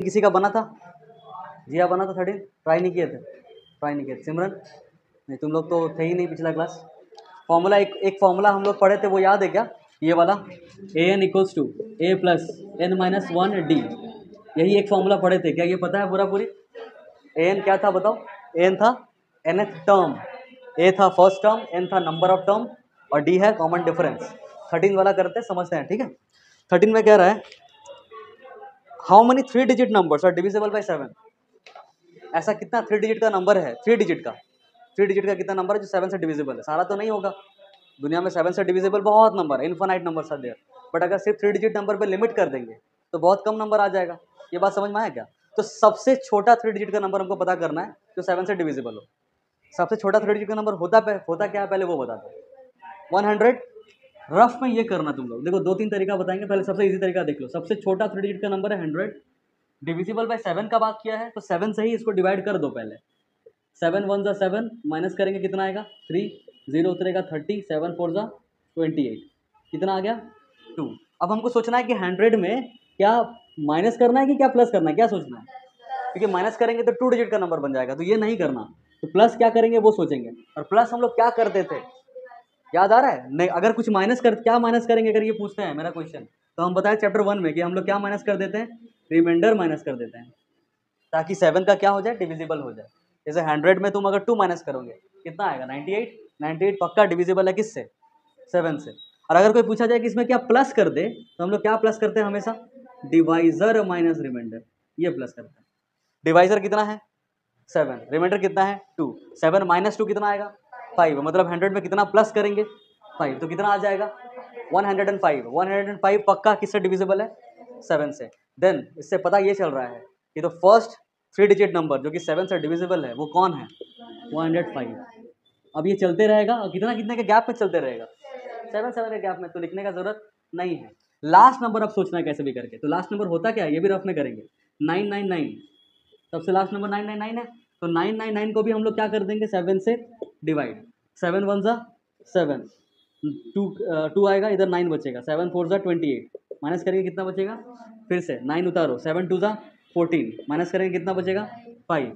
किसी का बना था? जिया बना था 13? ट्राई नहीं किए थे? ट्राई नहीं किए थे। सिमरन? नहीं, तुम लोग तो थे ही नहीं पिछला क्लास। फॉर्मूला एक फॉर्मूला हम लोग पढ़े थे, वो याद है क्या? ये वाला an equals to a plus n minus 1d, यही एक फॉर्मूला पढ़े थे। क्या ये पता है पूरा पूरी? an क्या था बताओ? an था nth टर्म, a था फर्स्ट टर्म, n था नंबर ऑफ टर्म और d है कॉमन डिफरेंस। 13 वाला करते हैं, समझते हैं, ठीक है। 13 में कह रहा है how many 3 digit numbers are divisible by 7। ऐसा कितना 3 डिजिट का नंबर है, 3 डिजिट का कितना नंबर है जो 7 से डिविजिबल है? सारा तो नहीं होगा, दुनिया में 7 से डिविजिबल बहुत नंबर है, infinite numbers are there. But अगर सिर्फ 3 डिजिट नंबर पे लिमिट कर देंगे तो बहुत कम नंबर आ जाएगा। ये बात समझ में आया क्या? तो सबसे छोटा 3 डिजिट का नंबर हमको पता करना है जो 7 से डिविजिबल हो। सबसे छोटा 3 डिजिट का नंबर होता क्या है पहले वो बता दो। 100। रफ में ये करना तुम लोग, देखो 2-3 तरीका बताएंगे। पहले सबसे इजी तरीका देख लो। सबसे छोटा 3 डिजिट का नंबर है 100, डिविजिबल बाय 7 का बात किया है तो 7 से ही इसको डिवाइड कर दो पहले। 7 1 जा 7, माइनस करेंगे कितना आएगा? 3, 0 उतरेगा 30, 7 4 जा 28, कितना आ गया? 2। अब हमको सोचना है कि 100 में क्या माइनस करना है कि क्या प्लस करना है, क्या सोचना है? क्योंकि माइनस करेंगे तो 2 डिजिट का नंबर बन जाएगा, तो ये नहीं करना। तो प्लस क्या करेंगे वो सोचेंगे। और प्लस हम लोग क्या करते थे, याद आ रहा है? नहीं, अगर कुछ क्या माइनस करेंगे अगर ये पूछते हैं मेरा क्वेश्चन, तो हम बताए चैप्टर 1 में कि हम लोग क्या माइनस कर देते हैं? रिमाइंडर माइनस कर देते हैं, ताकि 7 का क्या हो जाए? डिविजिबल हो जाए। जैसे 100 में तुम अगर 2 माइनस करोगे कितना आएगा? 98। 98 पक्का डिविजिबल है किससे? 7 से। और अगर कोई पूछा जाए कि इसमें क्या प्लस कर दे, तो हम लोग क्या प्लस करते हैं हमेशा? डिवाइजर माइनस रिमाइंडर, ये प्लस करते हैं। डिवाइजर कितना है? 7, रिमाइंडर कितना है? 2। 7 माइनस 2 कितना आएगा? 5। मतलब 100 में कितना प्लस करेंगे? 5, तो कितना आ जाएगा? 105। 105 पक्का किससे डिविजिबल है? 7 से। देन इससे पता ये चल रहा है कि तो फर्स्ट 3 डिजिट नंबर जो कि 7 से डिविजिबल है वो कौन है? 105। अब ये चलते रहेगा और कितना कितने के गैप में चलते रहेगा? 7 7 के गैप में, तो लिखने का जरूरत नहीं है। लास्ट नंबर अब सोचना है कैसे भी करके। तो लास्ट नंबर होता क्या है ये भी रफ में करेंगे। 999, सबसे लास्ट नंबर 999 है, तो 999 को भी हम लोग क्या कर देंगे? 7 से डिवाइड। 7 1 जा 7, 2 आएगा, इधर 9 बचेगा। 7 4 जा 28, माइनस करेंगे कितना बचेगा? फिर से 9 उतारो, 7 2 जा 14, माइनस करेंगे कितना बचेगा? 5।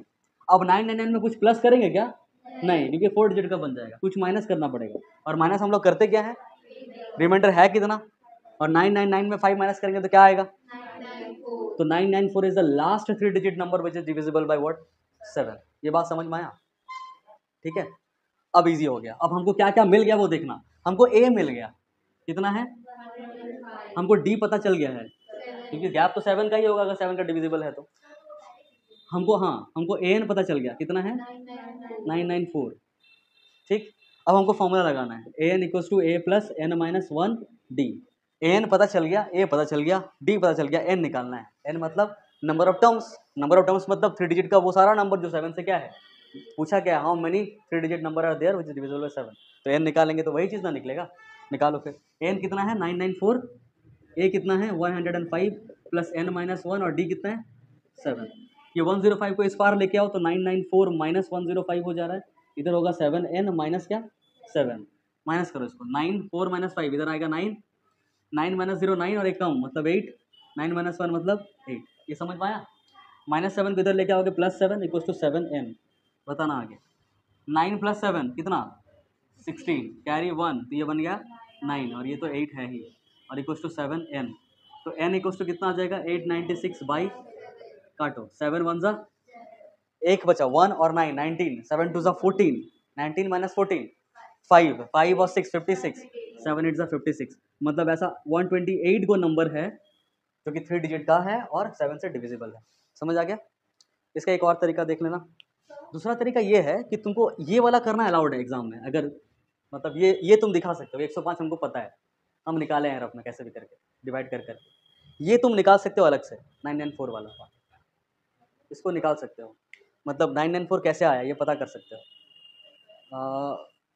अब 999 में कुछ प्लस करेंगे क्या? नहीं, क्योंकि 4 डिजिट का बन जाएगा, कुछ माइनस करना पड़ेगा। और माइनस हम लोग करते क्या है? रिमाइंडर है कितना? और 999 में 5 माइनस करेंगे तो क्या आएगा? तो 994 is the last 3 digit number which is divisible by what? 7। ये बात समझ में आया? ठीक है, अब इजी हो गया। अब हमको क्या क्या मिल गया वो देखना। हमको ए मिल गया, कितना है? हमको डी पता चल गया है, क्योंकि गैप तो 7 का ही होगा अगर 7 का डिविजिबल है तो। हमको ए एन पता चल गया, कितना है? 994। ठीक, अब हमको फॉर्मूला लगाना है। A N equals to A plus N minus 1 D. A N पता चल गया, ए पता चल गया, डी पता चल गया, एन निकालना है। एन मतलब number of terms, number of terms मतलब 3 डिजिट का वो सारा नंबर जो 7 से क्या है पूछा क्या है, how many 3 digit number are there which is divisible by 7। तो एन निकालेंगे तो वही चीज़ ना निकलेगा। निकालो फिर। एन कितना है? 994, ए कितना है? 105 प्लस एन माइनस 1 और डी कितना है? 7। ये 105 को इस पार लेके आओ तो 994 माइनस 105 हो जा रहा है, इधर होगा 7n माइनस क्या? 7। माइनस करो इसको, 9 4 माइनस 5 इधर आएगा 9, 9 माइनस 0 9 और एक कम मतलब 8, 9 माइनस 1 मतलब 8। ये समझ में आया? माइनस 7 को इधर लेके आओगे प्लस 7 इक्वल्स टू 7n। बताना आगे। 9 प्लस 7 कितना? 16, कैरी 1 तो ये बन गया 9 और ये तो 8 है ही, और इक्वल्स टू 7n। तो n इक्वल्स टू कितना आ जाएगा? 896 बाई, काटो 7 1 जा, एक बचा 1 और 9 19, 7 2 जा 14, 19 माइनस 14 5, 5 और 6 56, 7 8 जा 56। मतलब ऐसा 128 को नंबर है जो कि 3 डिजिट का है और 7 से डिविजिबल है। समझ आ गया? इसका एक और तरीका देख लेना। दूसरा तरीका ये है कि तुमको ये वाला करना अलाउड है एग्जाम में। अगर मतलब ये तुम दिखा सकते हो, 105 हमको पता है, हम निकाले हैं रफ में कैसे भी करके डिवाइड कर करके। ये तुम निकाल सकते हो अलग से, 994 वाला पार्ट इसको निकाल सकते हो। मतलब 994 कैसे आया ये पता कर सकते हो।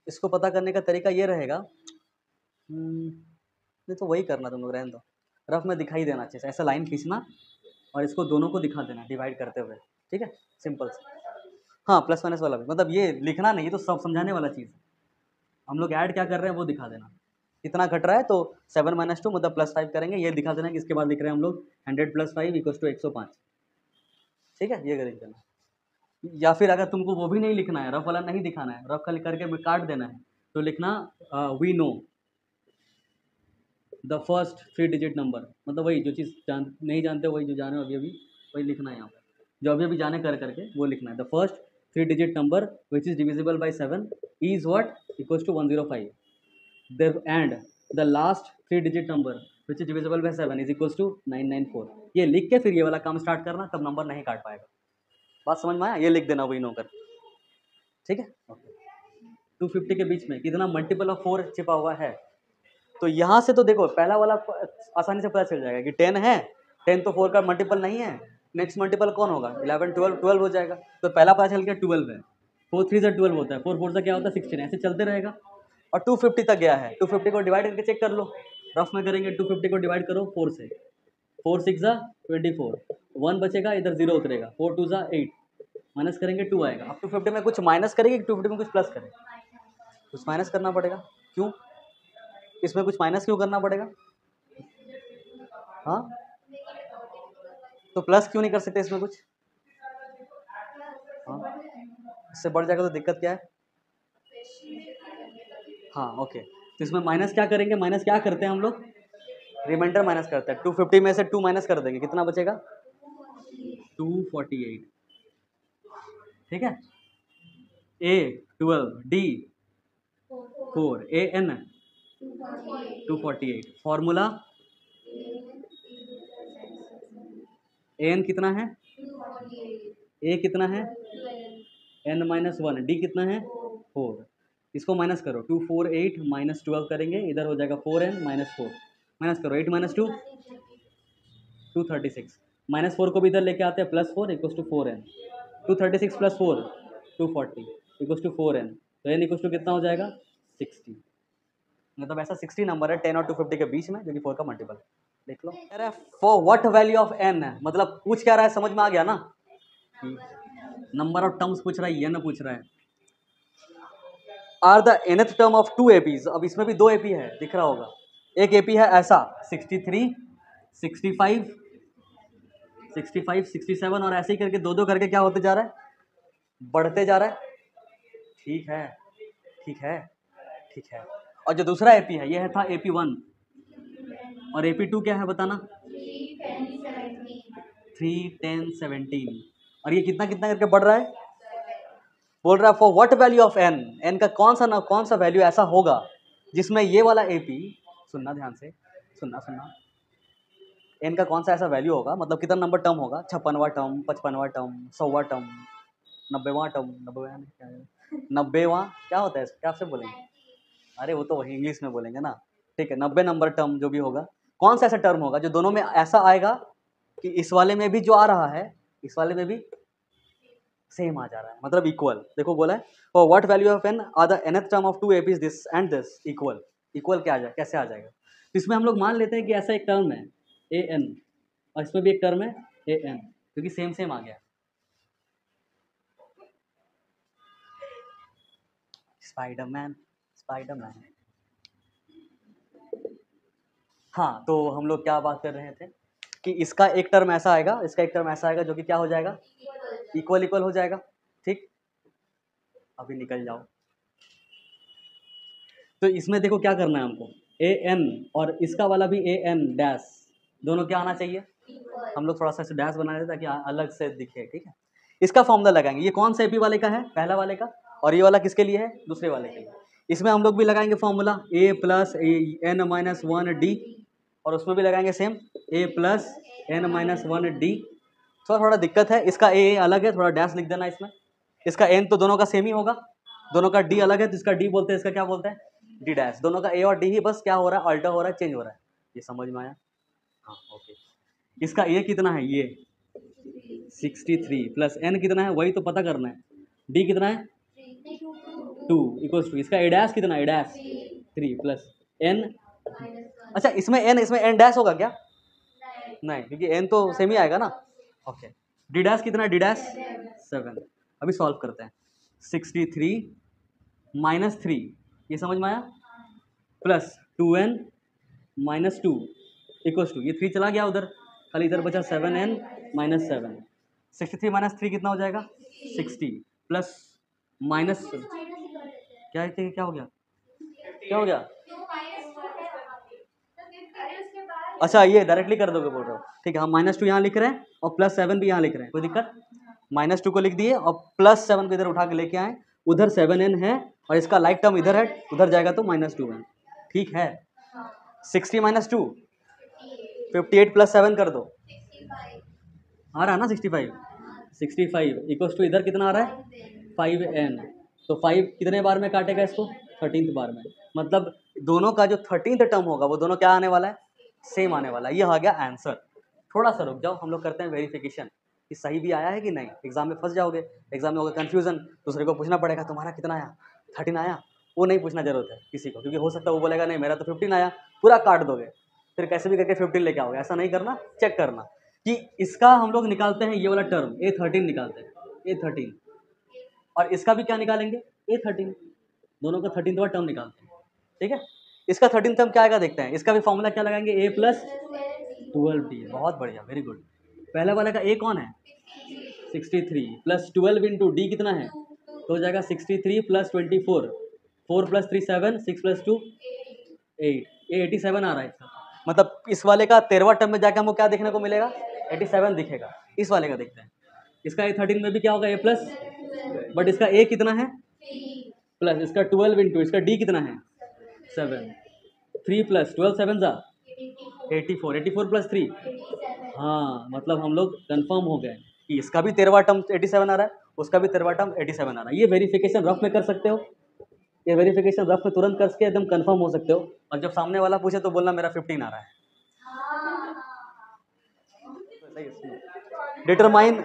इसको पता करने का तरीका ये रहेगा, नहीं तो वही करना तुम लोग, रहने दो। रफ में दिखाई देना चाहिए, ऐसा लाइन खींचना और इसको दोनों को दिखा देना डिवाइड करते हुए। ठीक है, सिंपल से। हाँ, प्लस माइनस वाला भी, मतलब ये लिखना नहीं, तो सब समझाने वाला चीज़ है। हम लोग ऐड क्या कर रहे हैं वो दिखा देना। कितना घट रहा है तो 7 - 2 मतलब +5 करेंगे, ये दिखा देना कि इसके बाद लिख रहे हैं हम लोग 100 + 5 = 105। ठीक है, ये लिख देना। या फिर अगर तुमको वो भी नहीं लिखना है, रफ वाला नहीं दिखाना है, रफ खाली करके काट देना है, तो लिखना we know the first 3 digit number, मतलब वही जो चीज़ नहीं जानते वही जो जाने अभी अभी वही लिखना है यहाँ पर, जो अभी अभी जाने करके वो लिखना है। The first 3 digit number which is divisible by 7 is what equals to 105 there and the last 3 digit number which is divisible by 7 is equals to 994। ये लिख के फिर ये वाला काम स्टार्ट करना, तब नंबर नहीं काट पाएगा। बात समझ में आया? ये लिख देना वही नो कर, ठीक है। ओके, 250 के बीच में कितना मल्टीपल ऑफ 4 छिपा हुआ है, तो यहाँ से तो देखो पहला वाला आसानी से पता चल जाएगा कि 10 है, 10 तो 4 का मल्टीपल नहीं है, नेक्स्ट मल्टीपल कौन होगा 11 12 12 हो जाएगा, तो पहला पता चल गया 12 है, 4 3 से 12 होता है, 4 4 से क्या होता है 16, ऐसे चलते रहेगा और 250 तक गया है। 250 को डिवाइड करके चेक कर लो, रफ में करेंगे, 250 को डिवाइड करो 4 से, 4 6 जा 24, 1 बचेगा, इधर 0 उतरेगा, 4 2 जा 8, माइनस करेंगे 2 आएगा। अब 250 में कुछ माइनस करेंगे, 250 में कुछ प्लस करें, कुछ माइनस करना पड़ेगा। क्यों इसमें कुछ माइनस क्यों करना पड़ेगा? हाँ, तो प्लस क्यों नहीं कर सकते इसमें कुछ? हाँ, इससे बढ़ जाएगा तो दिक्कत क्या है? हाँ ओके, तो इसमें माइनस क्या करेंगे, माइनस क्या करते हैं हम लोग, रिमाइंडर माइनस करते हैं। 250 में से 2 माइनस कर देंगे, कितना बचेगा 248, ठीक है। A 12, D 4, AN 248, formula AN कितना है, A कितना है N माइनस 1, D कितना है 4, इसको माइनस करो, 248 माइनस 12 करेंगे, इधर हो जाएगा 4N माइनस 4, माइनस करो 8 माइनस 2 236, माइनस 4 को भी इधर लेके आते हैं, plus 4 equals to 4N, 236 plus 4 240 equals to 4N, तो N इक्वल्स टू कितना हो जाएगा 60, मतलब ऐसा 60 नंबर है 10 और 250 के बीच में, जो कि 4 का मल्टीपल। देख लो, अरे for what value of n है, मतलब पूछ क्या रहा है, समझ में आ गया ना, नंबर ऑफ टर्म्स पूछ रहा है, ये ना पूछ रहा है। Are the nth term of 2 APs, अब इसमें भी 2 AP है, दिख रहा होगा, एक AP है ऐसा 63 65 65 67 और ऐसे ही करके दो दो करके क्या होते जा रहा है, बढ़ते जा रहा है, ठीक है ठीक है ठीक है। और जो दूसरा AP है, ये था AP1 और AP2 क्या है बताना, 3 10 17, और ये कितना कितना करके बढ़ रहा है, बोल रहा है for what value of n, n का कौन सा वैल्यू ऐसा होगा जिसमें ये वाला AP, सुनना ध्यान से, सुनना, n का कौन सा ऐसा वैल्यू होगा, मतलब कितना नंबर टर्म होगा, 56वां टर्म, 55वां टर्म, 100वां टर्म, 90वां टर्म, 90वां क्या होता है, क्या आपसे बोलेंगे, अरे वो तो वही इंग्लिश में बोलेंगे ना, ठीक है, 90 नंबर टर्म जो भी होगा, कौन सा ऐसा टर्म होगा जो दोनों में ऐसा आएगा कि इस वाले में भी जो आ रहा है इस वाले में भी सेम आ जा रहा है, मतलब इक्वल। देखो बोला है for what value of n are the nth term of 2 APs this and this equal, equal क्या आ जाए, कैसे आ जाएगा, तो इसमें हम लोग मान लेते हैं कि ऐसा एक टर्म है an और इसमें भी एक टर्म है an, क्योंकि सेम सेम आ गया। स्पाइडरमैन स्पाइडरमैन, हाँ, तो हम लोग क्या बात कर रहे थे कि इसका एक टर्म ऐसा आएगा, इसका एक टर्म ऐसा आएगा जो कि क्या हो जाएगा, इक्वल इक्वल हो जाएगा, ठीक। अभी निकल जाओ, तो इसमें देखो क्या करना है हमको, an और इसका वाला भी an डैश, दोनों क्या आना चाहिए, हम लोग थोड़ा सा डैश बना देते ताकि अलग से दिखे, ठीक है। इसका फॉर्मूला लगाएंगे, ये कौन सा AP वाले का है, पहला वाले का, और ये वाला किसके लिए है, दूसरे वाले के लिए। इसमें हम लोग भी लगाएंगे formula a plus n minus 1d, और उसमें भी लगाएंगे same a plus n minus 1d। थोड़ा दिक्कत है, इसका a अलग है, थोड़ा डैश लिख देना इसमें, इसका n तो दोनों का सेम ही होगा, दोनों का d अलग है तो इसका d बोलते हैं, इसका क्या बोलते हैं d डैश, दोनों का a और d ही बस क्या हो रहा है, अल्टर हो रहा है, चेंज हो रहा है, ये समझ में आया, हाँ ओके। इसका a कितना है, ये 63 प्लस n कितना है वही तो पता करना है, d कितना है 2 इक्वल्स टू, इसका a डैश कितना, a डैश 3 प्लस n, अच्छा इसमें n डैश होगा क्या, नहीं क्योंकि n तो सेम ही आएगा ना, ओके। d डैश कितना है, d डैश 7, अभी सॉल्व करते हैं, 63 माइनस 3, ये समझ में आया, plus 2n minus 2 equals to, ये 3 चला गया उधर, खाली इधर बचा 7n माइनस 7, 63 माइनस 3 कितना हो जाएगा 60 प्लस माइनस क्या हो गया क्या हो गया? अच्छा ये डायरेक्टली कर दोगे बोल रहे हो, ठीक है। हम -2 यहाँ लिख रहे हैं और +7 भी यहाँ लिख रहे हैं, कोई दिक्कत? -2 को लिख दिए और +7 को इधर उठा के लेके आए, उधर 7n है और इसका लाइक टर्म इधर है, उधर जाएगा तो -2n, ठीक है। 60 - 2 58 + 7 कर दो, आ रहा है ना 65 इक्वल्स टू इधर कितना आ रहा है 5n, तो 5 कितने बार में काटेगा इसको 13th बार में, मतलब दोनों का जो 13th टर्म होगा वो दोनों क्या आने वाला है सेम आने वाला है। ये आ गया आंसर। थोड़ा सा रुक जाओ, हम लोग करते हैं वेरिफिकेशन कि सही भी आया है कि नहीं। एग्जाम में फंस जाओगे, एग्जाम में होगा कन्फ्यूजन, दूसरे को पूछना पड़ेगा तुम्हारा कितना आया 13 आया, वो नहीं पूछना जरूरत है किसी को, क्योंकि हो सकता है वो बोलेगा नहीं मेरा तो 15 आया, पूरा काट दोगे, फिर कैसे भी करके 15 लेके आओगे। ऐसा नहीं करना, चेक करना कि इसका हम लोग निकालते हैं ये वाला टर्म A13 निकालते हैं A13, और इसका भी क्या निकालेंगे A13, दोनों का 13वां टर्म निकालते हैं, ठीक है। इसका 13 टर्म क्या आएगा देखते हैं, इसका भी फॉर्मूला क्या लगाएंगे A + 12D, बहुत बढ़िया, वेरी गुड। पहले वाले का A कौन है 63 + 12 × D कितना है, तो हो जाएगा 63 + 24, 4 + 3 7, 6 + 2 8, ये 87 आ रहा है इसका, मतलब इस वाले का 13वां टर्म में जाकर हमको क्या देखने को मिलेगा 87 दिखेगा। इस वाले का देखते हैं, इसका A13 में भी क्या होगा A+, बट इसका A कितना है प्लस, इसका 12 × इसका D कितना है 7, 3 + 12 7 ज़ा 84, 84 + 3, हाँ मतलब हम लोग कंफर्म हो गए कि इसका भी 13वां टर्म 87 आ रहा है, उसका भी 13वां टर्म 87 आ रहा है। ये वेरिफिकेशन रफ में कर सकते हो, ये वेरिफिकेशन रफ में तुरंत करके एकदम कंफर्म हो सकते हो, और जब सामने वाला पूछे तो बोलना मेरा 15 आ रहा है। डिटरमाइन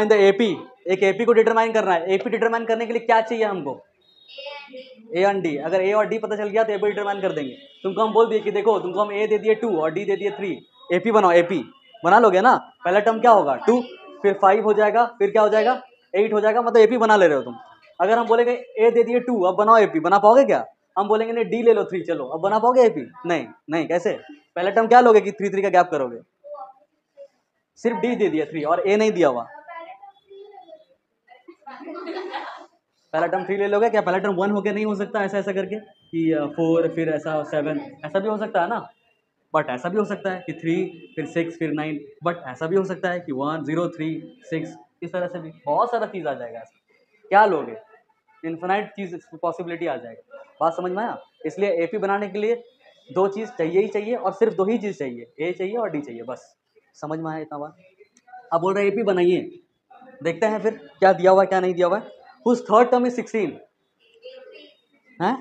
द एपी, एक एपी को डिटरमाइन करना है। एपी डिटरमाइन करने के लिए क्या चाहिए हमको ए एंड डी, अगर ए और डी पता चल गया तो एपी डिटरमाइन कर देंगे। तुमको हम बोल दिए कि देखो तुमको हम ए दे दिए 2 और डी दे दिए 3, एपी बनाओ, एपी बना लोगे ना। पहला टर्म क्या होगा 2, फिर 5 हो जाएगा, फिर क्या हो जाएगा 8 हो जाएगा, मतलब एपी बना ले रहे हो तुम। अगर हम बोलेंगे ए दे दिए 2 अब बनाओ एपी, बना पाओगे क्या? हम बोलेंगे नहीं डी ले लो 3, चलो अब बना पाओगे एपी? नहीं नहीं, कैसे? पहला टर्म क्या लोगे कि 3 3 का गैप करोगे, सिर्फ डी दे दिया 3 और ए नहीं दिया हुआ, पहला टर्म 3 ले लोगे क्या? पहला टर्म 1 होके नहीं हो सकता ऐसा ऐसा करके कि 4 फिर ऐसा 7, ऐसा भी हो सकता है ना, बट ऐसा भी हो सकता है कि 3 फिर 6 फिर 9, बट ऐसा भी हो सकता है कि 1 0 3 6, इस तरह से भी बहुत सारा चीज़ आ जाएगा। ऐसा क्या लोगे, इन्फिनाइट चीज़ पॉसिबिलिटी आ जाएगी। बात समझ में आया? इसलिए एपी बनाने के लिए 2 चीज़ चाहिए ही चाहिए, और सिर्फ 2 ही चीज़ चाहिए, ए चाहिए और डी चाहिए, बस। समझ में आया इतना बात? अब बोल रहे एपी बनाइए, देखते हैं फिर क्या दिया हुआ है क्या नहीं दिया हुआ है। whose third term is 16 है,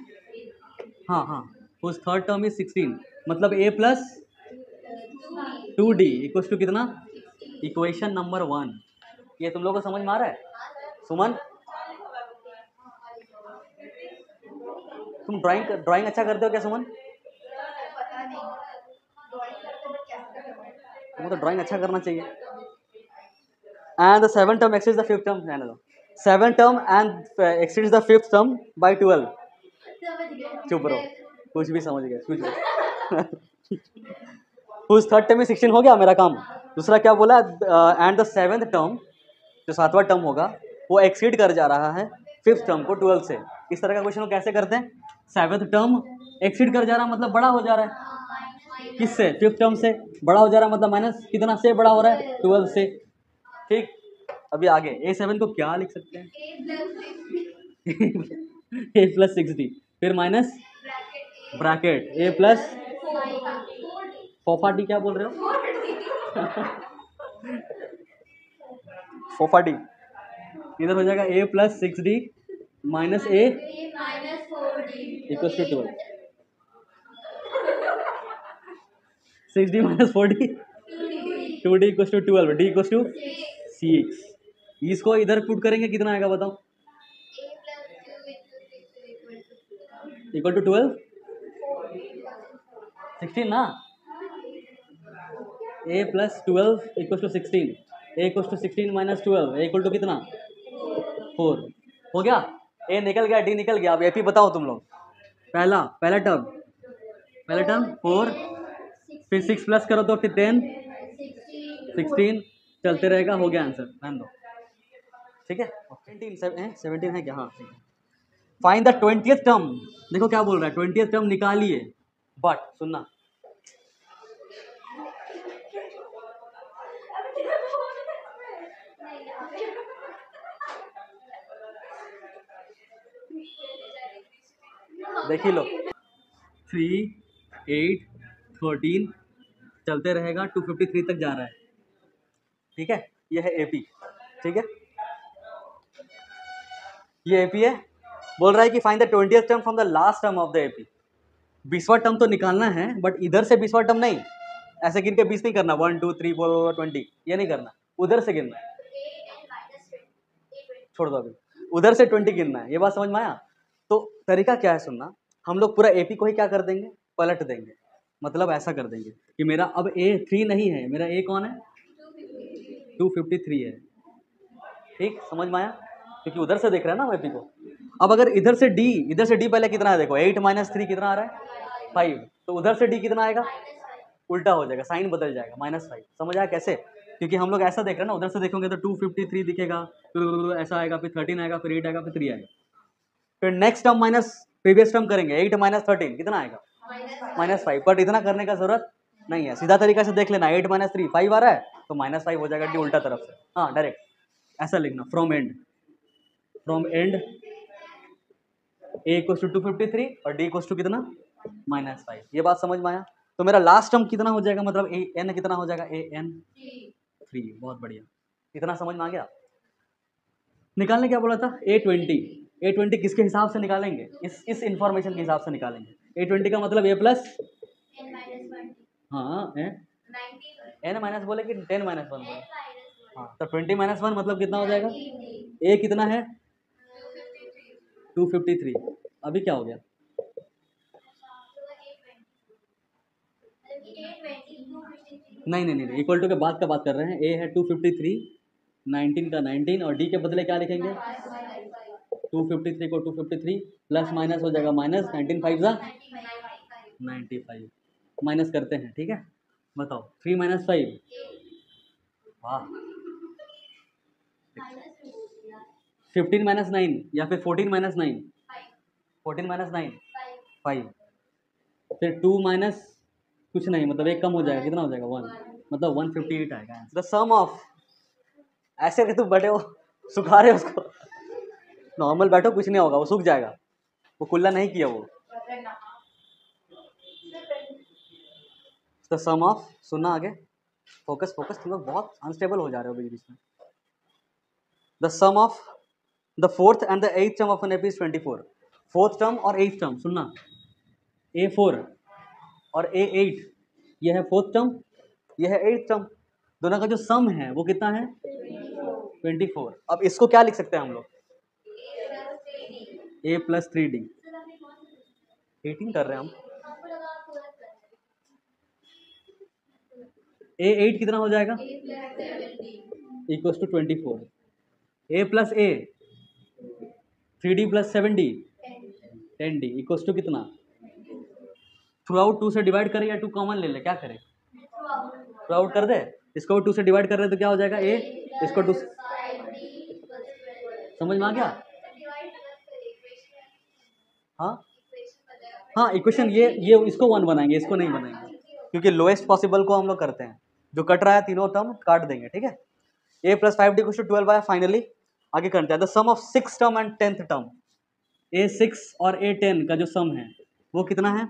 हाँ whose third term is 16, मतलब a + 2d इक्वल्स टू कितना, इक्वेशन नंबर 1। ये तुम लोगों को समझ में आ रहा है? सुमन तुम ड्राइंग अच्छा करते हो क्या सुमन? तुमको तो ड्राइंग अच्छा करना चाहिए। And the 7th term exceeds the 5th term, 7th term and exceeds the 5th term by 12। चुप रहो, कुछ भी समझ गए, कुछ भी। whose third term is 16 हो गया मेरा काम। दूसरा क्या बोला, एंड द 7th term, जो 7वां टर्म होगा वो एक्सीड कर जा रहा है 5th टर्म को 12 से। इस तरह का क्वेश्चन को कैसे करते हैं, 7th टर्म एक्सीड कर जा रहा मतलब बड़ा हो जा रहा है, किससे 5th टर्म से बड़ा हो जा रहा है, मतलब माइनस कितना से बड़ा हो रहा है 12 से, ठीक। अभी आगे A7 को क्या लिख सकते हैं A + 6d, फिर माइनस ब्रैकेट A + 4d, क्या बोल रहे हो 4d, इधर हो जाएगा A + 6d minus A equals to 12, 6d - 4d 2d equals to 12, d equals to 6। इसको इधर पुट करेंगे कितना आएगा बताओ, इक्वल टू 12 16 ना, A + 12 equal to 16, A equal to 16 - 12, A equal to कितना 4 हो गया। A निकल गया, D निकल गया। अब एपी बताओ तुम लोग। पहला टर्म 4, फिर 6 प्लस करो तो फिर 10, 16 चलते रहेगा, हो गया आंसर, ध्यान दो, ठीक है। 17 है क्या, हाँ ठीक है। फाइंड द 20th टर्म, देखो क्या बोल रहा है, 20th टर्म निकालिए, बट सुनना, देख ही लो, 3, 8, 13 चलते रहेगा, 253 तक जा रहा है, ठीक है। ये है एपी, ठीक है, ये एपी है। बोल रहा है कि find the 20th term from the last term of the AP. 20वां टर्म तो निकालना है, बट इधर से 20वां टर्म नहीं, ऐसे गिन के 20 नहीं करना, 1 2 3 4 20, ये नहीं करना, उधर से गिनना है, छोड़ दो अभी, उधर से 20 गिनना है। ये बात समझ में आया? तो तरीका क्या है सुनना, हम लोग पूरा एपी को ही क्या कर देंगे, पलट देंगे, मतलब ऐसा कर देंगे कि मेरा अब ए 3 नहीं है, मेरा ए कौन है, 253 है, ठीक, समझ में आया? क्योंकि उधर से देख रहे हैं ना हम एपी को। अब अगर इधर से डी पहले कितना है, देखो 8 - 3 कितना आ रहा है, 5, तो उधर से डी कितना आएगा, उल्टा हो जाएगा, साइन बदल जाएगा, -5। समझ आया कैसे? क्योंकि हम लोग ऐसा देख रहे हैं ना, उधर से देखोगे तो 253 दिखेगा, फिर ऐसा आएगा, फिर 13 आएगा, फिर 8 आएगा, फिर 3 आएगा, फिर next term minus previous term करेंगे, 8 - 13 कितना आएगा, -5। बट इतना करने का जरूरत नहीं है, सीधा तरीका से देख लेना, 8 - 3 5 आ रहा है, तो -5 हो जाएगा डी उल्टा तरफ से, हाँ डायरेक्ट ऐसा लिखना, from and a equals to 253 और डी इक्वल्स टू कितना, -5। ये बात समझ में आया? तो मेरा लास्ट टर्म कितना हो जाएगा, मतलब ए एन कितना हो जाएगा, ए एन 3। बहुत बढ़िया, इतना समझ में आ गया। निकालने क्या बोला था, A20 किसके हिसाब से निकालेंगे, इस इंफॉर्मेशन के हिसाब से निकालेंगे। A20 का मतलब ए प्लस, हाँ एन माइनस बोले कि 10 - 1 बोले, हाँ तो 20 - 1 मतलब कितना हो जाएगा, ए कितना है 253। अभी क्या हो गया, नहीं, इक्वल टू के बाद का बात कर रहे हैं। ए है 253, 19 का 19, और डी के बदले क्या लिखेंगे, 253 को 253 प्लस माइनस हो जाएगा, माइनस 19 5 जा 95, माइनस करते हैं, ठीक है। बताओ 3 - 5, वाह, 15 - 9 या फिर 14 - 9, 14 - 9 5, फिर 2 माइनस कुछ नहीं, मतलब एक कम हो जाएगा, कितना हो जाएगा 1, मतलब 158 आएगा। द सम ऑफ, ऐसे कि तुम बैठे हो सुखा रहे हो उसको, नॉर्मल बैठो, कुछ नहीं होगा, वो सूख जाएगा, वो कुल्ला नहीं किया वो। द सम ऑफ, सुनना आगे, फोकस तुम लोग बहुत अनस्टेबल हो जा रहे हो बीच बीच में। The sum of the 4th and the 8th term of an AP is 24। 4th term और 8th टर्म सुनना, A4 और A8, यह है 4th टर्म, यह है 8th टर्म, दोनों का जो सम है वो कितना है 24। अब इसको क्या लिख सकते हैं हम लोग, A + 3D, 18 कर रहे हैं हम, A8 कितना हो जाएगा equals to 24, A + A 3D + 7D 10D equals to कितना, थ्रू आउट 2 से डिवाइड करें या 2 कॉमन ले ले, क्या करें, थ्रू आउट कर दे, इसको 2 से डिवाइड कर रहे हैं तो क्या हो जाएगा A, इसको 2, समझ में आ गया, हाँ इक्वेशन, ये इसको 1 बनाएंगे, इसको नहीं बनाएंगे, क्योंकि लोएस्ट पॉसिबल को हम लोग करते हैं, जो कट रहा है तीनों टर्म काट देंगे, ठीक है। A + 5D = 12 आया, फाइनली आगे करते हैं। The sum of 6th term and 10th term, A6 और A10 का जो सम है वो कितना है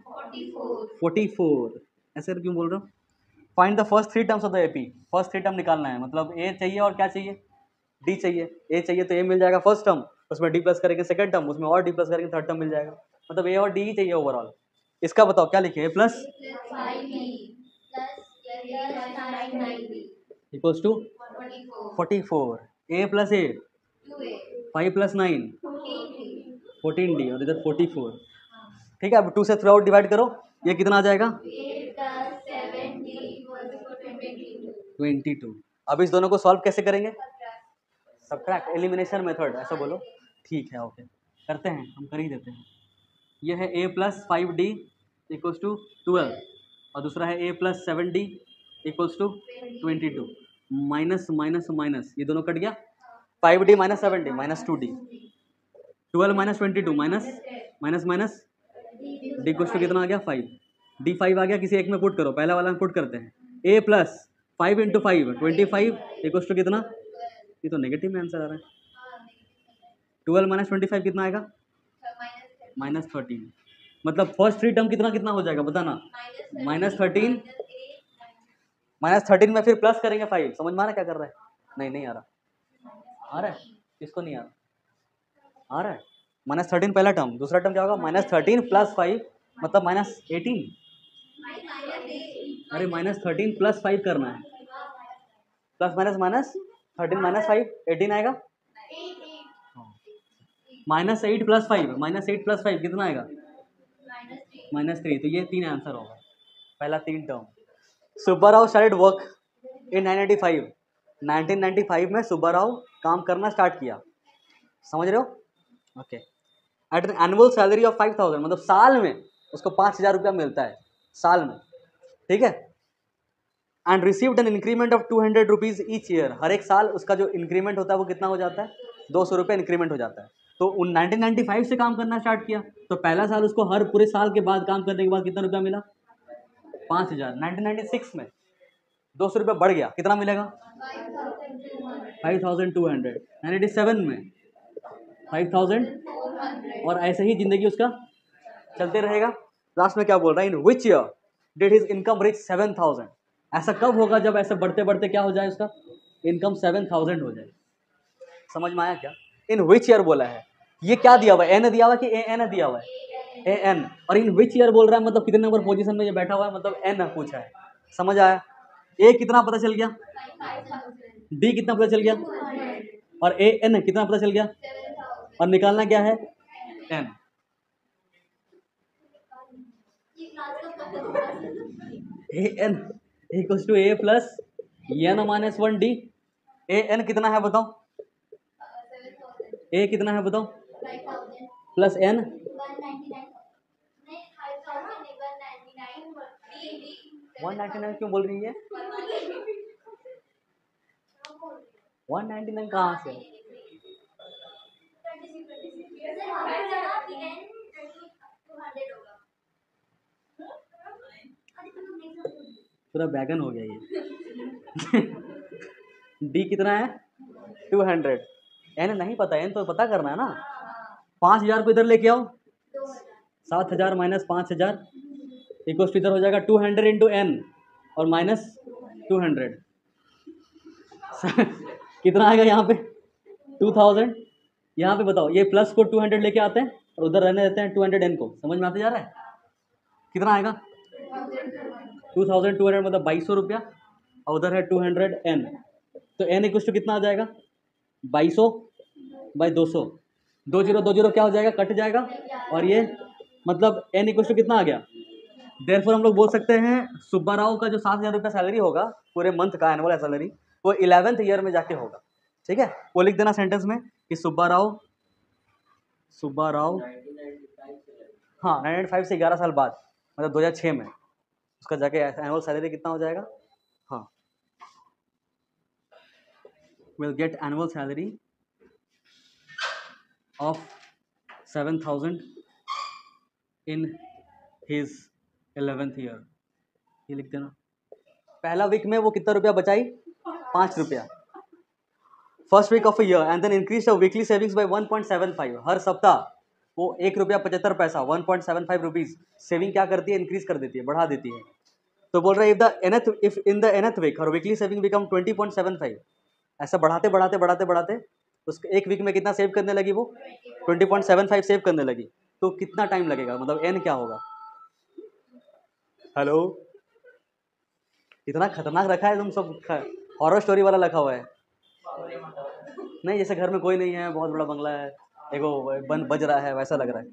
44। ऐसे क्यों बोल रहा हूँ, find the first 3 terms of the AP, first 3 term निकालना है, मतलब A चाहिए और क्या चाहिए, D चाहिए। A चाहिए तो A मिल जाएगा फर्स्ट टर्म, उसमें D प्लस करेंगे सेकंड टर्म, उसमें और D प्लस करेंगे थर्ड टर्म मिल जाएगा, मतलब A और D ही चाहिए ओवरऑल। इसका बताओ क्या लिखे, A plus equals to 44, A + A 5 + 9 14D और इधर 44, ठीक है। अब 2 से थ्रू आउट डिवाइड करो, ये कितना आ जाएगा 22। अब इस दोनों को सॉल्व कैसे करेंगे, सब्ट्रैक्ट, एलिमिनेशन मेथड, ऐसा बोलो, ठीक है, ओके करते हैं, हम कर ही देते हैं। ये है A + 5D = 12 और दूसरा है A + 7D = 22। Minus minus minus, ये दोनों कट गया, 5d minus 7d minus 2d, 12 minus 22 minus minus minus D कुछ तो कितना आ गया 5, डी 5 आ गया, किसी एक में पुट करो, पहला वाला में पुट करते हैं, ए प्लस 5 इंटू 5 25 इक्वल टू कितना, ये तो नेगेटिव में आंसर आ रहा है, 12 माइनस 25 कितना आएगा माइनस 13, मतलब फर्स्ट थ्री टर्म कितना कितना हो जाएगा बताना, -13 -13 में फिर प्लस करेंगे 5, समझ में आ रहा है क्या कर रहा है, नहीं नहीं आ रहा, आ रहा है, किसको नहीं आ रहा, आ रहा है, -13 पहला टर्म, दूसरा टर्म क्या होगा -13 प्लस 5 मतलब -18, अरे -13 प्लस 5 करना है, प्लस माइनस माइनस 13 माइनस 5 18 आएगा, -8 प्लस 5 -8 प्लस 5 कितना आएगा -3, तो ये 3 आंसर होगा, पहला 3 term. Subbarao started work in 1995 में सुब्बाराव काम करना स्टार्ट किया, समझ रहे हो, okay, at an annual salary of 5000 मतलब साल में उसको 5000 रुपया मिलता है साल में, ठीक है, and received an increment of 200 rupees each year, हर एक साल उसका जो इंक्रीमेंट होता है वो कितना हो जाता है 200 रुपये इंक्रीमेंट हो जाता है, तो उन 1995 से काम करना स्टार्ट किया, तो पहला साल उसको हर पूरे साल के बाद काम करने के बाद कितना रुपया मिला 5000, 1996 में 200 रुपये बढ़ गया, कितना मिलेगा 5200, 1997 में 5000, और ऐसे ही जिंदगी उसका चलते रहेगा। लास्ट में क्या बोल रहा है, in which year did his income reach 7000, ऐसा कब होगा जब ऐसे बढ़ते बढ़ते क्या हो जाए उसका इनकम 7000 हो जाए, समझ में आया क्या, इन विच ईयर बोला है, ये क्या दिया हुआ है, एन दिया हुआ है कि ए एन दिया हुआ है, ए एन, और इन विच ईयर बोल रहा है मतलब कितने नंबर पोजीशन में ये बैठा हुआ है, मतलब एन पूछा है, समझ आया, ए कितना पता चल गया, डी कितना पता चल गया, और ए एन कितना पता चल गया, और निकालना क्या है n, a N equals to A plus N minus 1 D, A n कितना है बताओ, ए कितना है बताओ, प्लस एन 199 क्यों बोल रही है, 199 कहाँ से, पूरा बैगन हो गया ये डी कितना है 200, एन नहीं पता, एन तो पता करना है ना, 5000 को इधर लेके आओ, 7000 माइनस 5000 इक्वल टू इधर हो जाएगा 200 इंटू एन और माइनस 200 कितना आएगा यहाँ पे 2000, यहाँ पे बताओ, ये प्लस को 200 लेके आते हैं और उधर रहने देते हैं 200 एन को, समझ में आते जा रहा है, कितना आएगा 2200 मतलब 2200 रुपया, और उधर है 200 एन, तो एन इक्वल टू कितना आ जाएगा 2200 बाई 200, 2020 क्या हो जाएगा कट जाएगा, और ये मतलब एन इक्वल टू कितना आ गया, देयरफॉर हम लोग बोल सकते हैं सुब्बाराव का जो 7000 रुपया सैलरी होगा पूरे मंथ का एनुअल सैलरी वो 11th ईयर में जाके होगा, ठीक है, वो लिख देना सेंटेंस में कि सुब्बाराव हाँ 1995 से 11 साल बाद मतलब 2006 में उसका जाके एनुअल सैलरी कितना हो जाएगा, हाँ will get annual salary of 7000 in his 11th year, ये लिख देना, पहला वीक में वो कितना रुपया बचाई 5 रुपया, first week of year and then increase weekly savings by 1.75, हर सप्ताह वो 1 रुपया 75 पैसा 1.75 रुपीज़ सेविंग क्या करती है इंक्रीज कर देती है, बढ़ा देती है, तो बोल रहा है if in the nth week और वीकली सेविंग बिकम 20.75, ऐसा बढ़ाते बढ़ाते बढ़ाते बढ़ाते उस एक वीक में कितना सेव करने लगी वो 20.75 सेव करने लगी, तो कितना टाइम लगेगा, मतलब एन क्या होगा, हेलो इतना खतरनाक रखा है तुम सब, हॉरर स्टोरी वाला रखा हुआ है, नहीं जैसे घर में कोई नहीं है बहुत बड़ा बंगला है देखो बंद बज रहा है वैसा लग रहा है,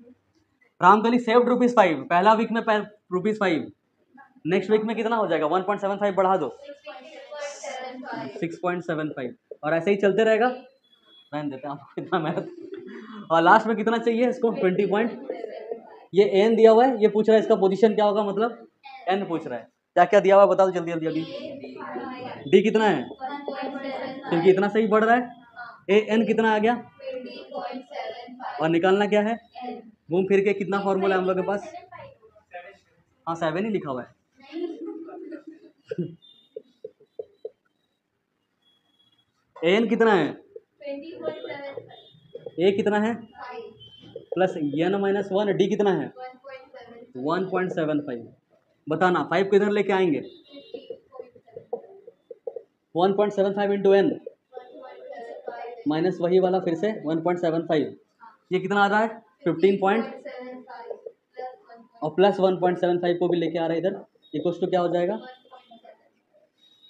रामकली सेव्ड ₹5, पहला वीक में ₹5, नेक्स्ट वीक में कितना हो जाएगा 1.75 बढ़ा दो 6.75, और ऐसे ही चलते रहेगा, रहने देते हैं आपको इतना मेहनत, और लास्ट में कितना चाहिए इसको 20 पॉइंट, ये एन दिया हुआ है, ये पूछ रहा है इसका पोजीशन क्या होगा, मतलब एन पूछ रहा है, क्या क्या दिया हुआ है बता दो जल्दी जल्दी अभी, डी कितना है, क्योंकि इतना सही बढ़ रहा है। ए एन कितना आ गया, और निकालना क्या है, घूम फिर के कितना फॉर्मूला है हम लोग के पास, हाँ 7 ही लिखा हुआ है। ए एन कितना है, ए कितना है प्लस एन माइनस 1, डी कितना है 1.75। बताना 5 को इधर लेके आएंगे, 1.75 इंटू एन माइनस वही वाला फिर से 1.75, ये कितना आ रहा है 15 पॉइंट और प्लस 1.75 को भी लेके आ रहा है इधर, इक्वल्स टू क्या हो जाएगा,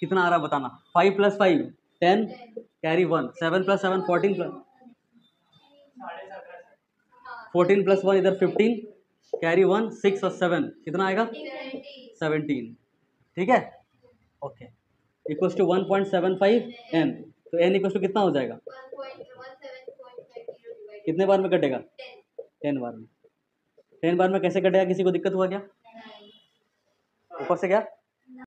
कितना आ रहा है बताना, 5 प्लस 5 10 कैरी 1, 7 प्लस 7 14 प्लस 1 इधर 15 कैरी 1 6 और 7 कितना आएगा 17, ठीक है ओके, इक्वल्स टू 1.75 एन, तो एन इक्वल्स टू कितना हो जाएगा, कितने बार में कटेगा 10 बार में। 10 बार में कैसे कटेगा, किसी को दिक्कत हुआ क्या, ऊपर से क्या